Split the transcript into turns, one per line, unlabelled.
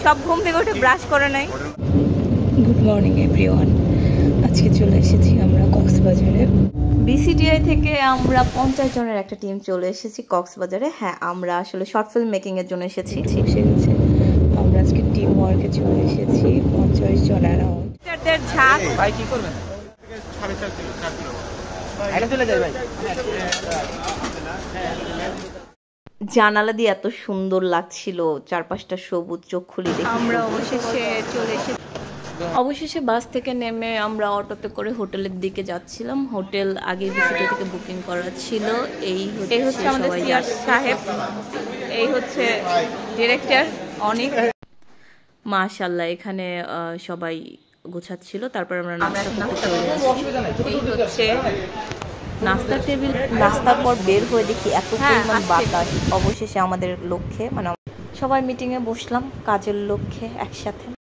সব ঘুম থেকে উঠে ব্রাশ করে নাই। গুড মর্নিং এভরিওয়ান, আজকে চলে এসেছি আমরা কক্সবাজারে। বিসিটিআই থেকে আমরা 50 জনের একটা টিম চলে এসেছি কক্সবাজারে। হ্যাঁ, আমরা আসলে শর্ট ফিল্ম মেকিং এর জন্য এসেছি। আমরা আজকে টিম ওয়ার্কে চলে এসেছি 50 জন অ্যারাউন্ড। ঝাঁক ভাই কি করবেন? জানালা দিয়ে এত সুন্দর লাগছিল, চারপাশটা সবুজ, চোখ খুলে দেখি। আমরা অবশেষে চলে এসেছি। অবশেষে বাস থেকে নেমে আমরা অটোতে করে হোটেলের দিকে যাচ্ছিলাম। হোটেল আগে ভিসিটি থেকে বুকিং করা ছিল। এই হচ্ছে আমাদের সিআর সাহেব, এই হচ্ছে ডিরেক্টর অনেক। মাশাআল্লাহ, এখানে সবাই গোছাচ্ছিল। তারপর আমরা নাস্তা এই হচ্ছে নাস্তার টেবিল। নাস্তার পর বের হয়ে দেখি এত পরিমাণ বাতাস। অবশেষে আমাদের লক্ষ্যে, মানে সবাই মিটিংয়ে বসলাম কাজের লক্ষ্যে একসাথে।